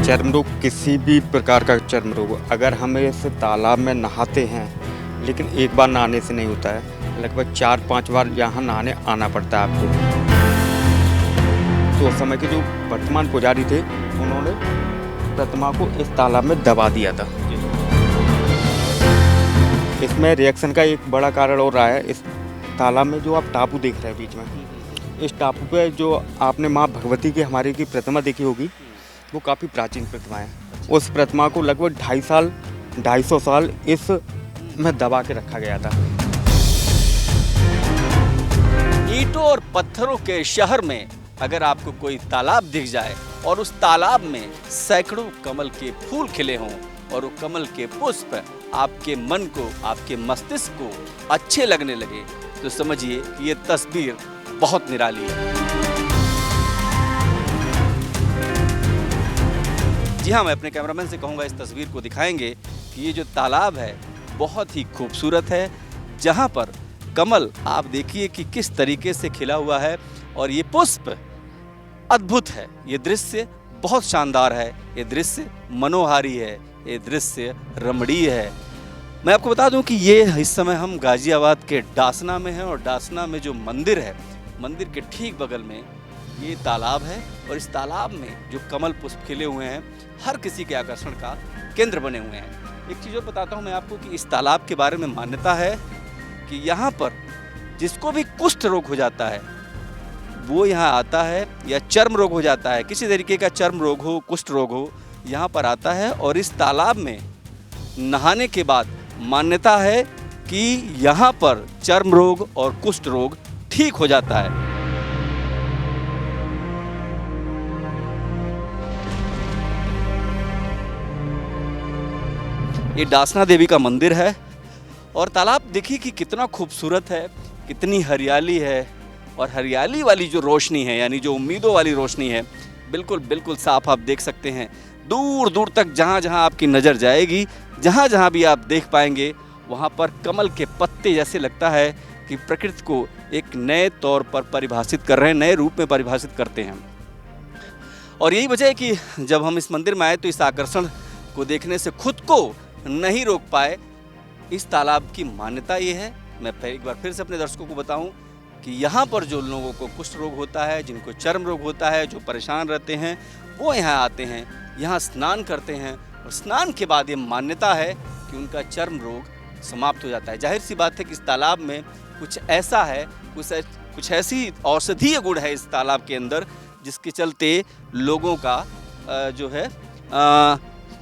चर्म रोग किसी भी प्रकार का चर्म रोग, अगर हम इस तालाब में नहाते हैं, लेकिन एक बार नहाने से नहीं होता है, लगभग 4-5 बार यहाँ नहाने आना पड़ता है आपको। तो उस समय के जो वर्तमान पुजारी थे, उन्होंने प्रतिमा को इस तालाब में दबा दिया था। इसमें रिएक्शन का एक बड़ा कारण और रहा है। इस तालाब में जो आप टापू देख रहे हैं बीच में, इस टापू पे जो आपने माँ भगवती की हमारी की प्रतिमा देखी होगी, वो काफ़ी प्राचीन प्रतिमा है। उस प्रतिमा को लगभग 250 साल इस में दबा के रखा गया था। ईंटों और पत्थरों के शहर में अगर आपको कोई तालाब दिख जाए और उस तालाब में सैकड़ों कमल के फूल खिले हों और वो कमल के पुष्प आपके मन को, आपके मस्तिष्क को अच्छे लगने लगे, तो समझिए कि ये तस्वीर बहुत निराली है। जी हाँ, मैं अपने कैमरामैन से कहूँगा इस तस्वीर को दिखाएंगे कि ये जो तालाब है बहुत ही खूबसूरत है, जहाँ पर कमल आप देखिए कि किस तरीके से खिला हुआ है और ये पुष्प अद्भुत है। ये दृश्य बहुत शानदार है, ये दृश्य मनोहारी है, ये दृश्य रमणीय है। मैं आपको बता दूं कि ये इस समय हम गाजियाबाद के डासना में हैं और डासना में जो मंदिर है, मंदिर के ठीक बगल में ये तालाब है और इस तालाब में जो कमल पुष्प खिले हुए हैं हर किसी के आकर्षण का केंद्र बने हुए हैं। एक चीज़ और बताता हूँ मैं आपको कि इस तालाब के बारे में मान्यता है कि यहाँ पर जिसको भी कुष्ठ रोग हो जाता है वो यहाँ आता है, या चर्म रोग हो जाता है, किसी तरीके का चर्म रोग हो, कुष्ठ रोग हो, यहाँ पर आता है और इस तालाब में नहाने के बाद मान्यता है कि यहाँ पर चर्म रोग और कुष्ठ रोग ठीक हो जाता है। ये डासना देवी का मंदिर है और तालाब देखिए कि कितना खूबसूरत है, कितनी हरियाली है और हरियाली वाली जो रोशनी है, यानी जो उम्मीदों वाली रोशनी है, बिल्कुल बिल्कुल साफ आप देख सकते हैं। दूर दूर तक जहाँ जहाँ आपकी नज़र जाएगी, जहाँ जहाँ भी आप देख पाएंगे, वहाँ पर कमल के पत्ते जैसे लगता है कि प्रकृति को एक नए तौर पर परिभाषित कर रहे हैं, नए रूप में परिभाषित करते हैं। और यही वजह है कि जब हम इस मंदिर में आए तो इस आकर्षण को देखने से खुद को नहीं रोक पाए। इस तालाब की मान्यता ये है, मैं एक बार फिर से अपने दर्शकों को बताऊं कि यहाँ पर जो लोगों को कुष्ठ रोग होता है, जिनको चर्म रोग होता है, जो परेशान रहते हैं, वो यहाँ आते हैं, यहाँ स्नान करते हैं और स्नान के बाद ये मान्यता है कि उनका चर्म रोग समाप्त हो जाता है। जाहिर सी बात है कि इस तालाब में कुछ ऐसा है, कुछ ऐसी औषधीय गुण है इस तालाब के अंदर, जिसके चलते लोगों का जो है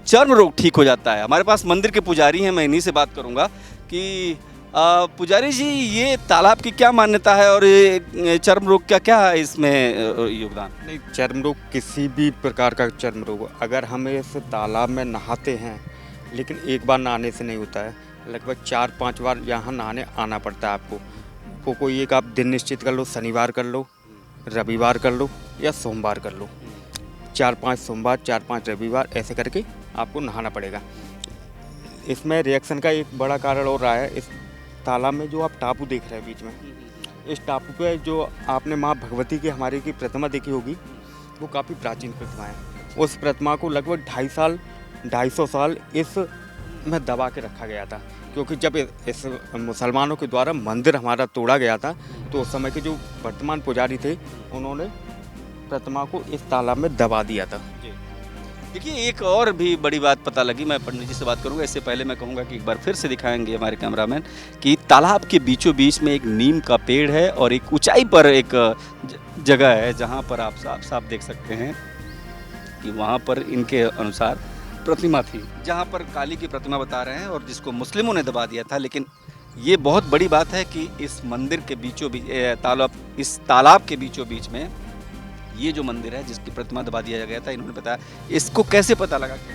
चर्म रोग ठीक हो जाता है। हमारे पास मंदिर के पुजारी हैं, मैं इन्हीं से बात करूंगा कि पुजारी जी, ये तालाब की क्या मान्यता है और ये चर्म रोग का क्या है इसमें योगदान? नहीं, चर्म रोग किसी भी प्रकार का चर्म रोग, अगर हम इस तालाब में नहाते हैं, लेकिन एक बार नहाने से नहीं होता है, लगभग 4-5 बार यहाँ नहाने आना पड़ता है आपको। वो कोई एक आप दिन निश्चित कर लो, शनिवार कर लो, रविवार कर लो या सोमवार कर लो। 4-5 सोमवार, 4-5 रविवार, ऐसे करके आपको नहाना पड़ेगा। इसमें रिएक्शन का एक बड़ा कारण और रहा है। इस तालाब में जो आप टापू देख रहे हैं बीच में, इस टापू पे जो आपने माँ भगवती की हमारी की प्रतिमा देखी होगी, वो काफ़ी प्राचीन प्रतिमा है। उस प्रतिमा को लगभग 250 साल इस में दबा के रखा गया था, क्योंकि जब इस मुसलमानों के द्वारा मंदिर हमारा तोड़ा गया था, तो उस समय के जो वर्तमान पुजारी थे, उन्होंने प्रतिमा को इस तालाब में दबा दिया था। देखिए, एक और भी बड़ी बात पता लगी, मैं पंडित जी से बात करूंगा। इससे पहले मैं कहूंगा कि एक बार फिर से दिखाएंगे हमारे कैमरामैन कि तालाब के बीचों बीच में एक नीम का पेड़ है और एक ऊंचाई पर एक जगह है जहां पर आप साफ देख सकते हैं कि वहां पर इनके अनुसार प्रतिमा थी, जहां पर काली की प्रतिमा बता रहे हैं और जिसको मुस्लिमों ने दबा दिया था। लेकिन ये बहुत बड़ी बात है कि इस मंदिर के बीचों बीच, इस तालाब के बीचों बीच में ये जो मंदिर है जिसकी प्रतिमा दबा दिया गया था, इन्होंने बताया। इसको कैसे पता लगा कि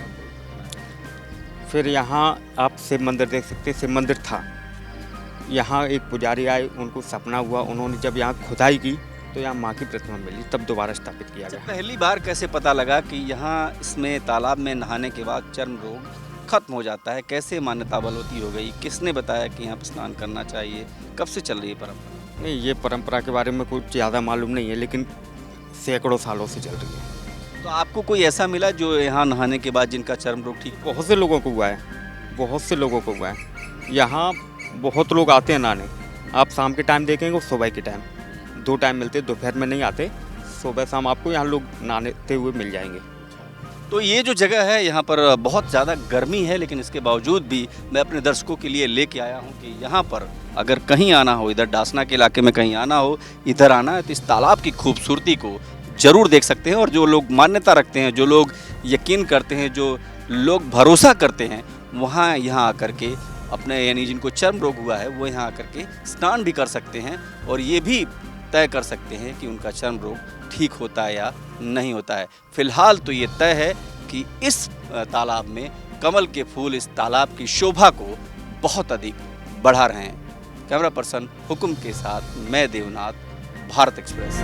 फिर यहाँ आप शिव मंदिर देख सकते हैं, शिव मंदिर था। यहाँ एक पुजारी आए, उनको सपना हुआ, उन्होंने जब यहाँ खुदाई की तो यहाँ माँ की प्रतिमा मिली, तब दोबारा स्थापित किया गया। पहली बार कैसे पता लगा कि यहाँ इसमें तालाब में नहाने के बाद चर्म रोग खत्म हो जाता है? कैसे मान्यता बलवती हो गई? किसने बताया कि यहाँ पर स्नान करना चाहिए? कब से चल रही है परंपरा? नहीं, ये परंपरा के बारे में कुछ ज़्यादा मालूम नहीं है, लेकिन सैकड़ों सालों से चल रही है। तो आपको कोई ऐसा मिला जो यहाँ नहाने के बाद जिनका चर्म रोग ठीक? बहुत से लोगों को हुआ है, बहुत से लोगों को हुआ है। यहाँ बहुत लोग आते हैं नहाने। आप शाम के टाइम देखेंगे और सुबह के टाइम, 2 टाइम मिलते हैं, दोपहर में नहीं आते, सुबह शाम आपको यहाँ लोग नहाते हुए मिल जाएंगे। तो ये जो जगह है यहाँ पर बहुत ज़्यादा गर्मी है, लेकिन इसके बावजूद भी मैं अपने दर्शकों के लिए लेके आया हूँ कि यहाँ पर अगर कहीं आना हो, इधर डासना के इलाके में कहीं आना हो, इधर आना है तो इस तालाब की खूबसूरती को ज़रूर देख सकते हैं। और जो लोग मान्यता रखते हैं, जो लोग यकीन करते हैं, जो लोग भरोसा करते हैं, वहाँ यहाँ आकर के अपने यानी जिनको चर्म रोग हुआ है वो यहाँ आकर के स्नान भी कर सकते हैं और ये भी तय कर सकते हैं कि उनका चर्म रोग ठीक होता है या नहीं होता है। फिलहाल तो ये तय है कि इस तालाब में कमल के फूल इस तालाब की शोभा को बहुत अधिक बढ़ा रहे हैं। कैमरा पर्सन हुक्म के साथ मैं देवनाथ, भारत एक्सप्रेस।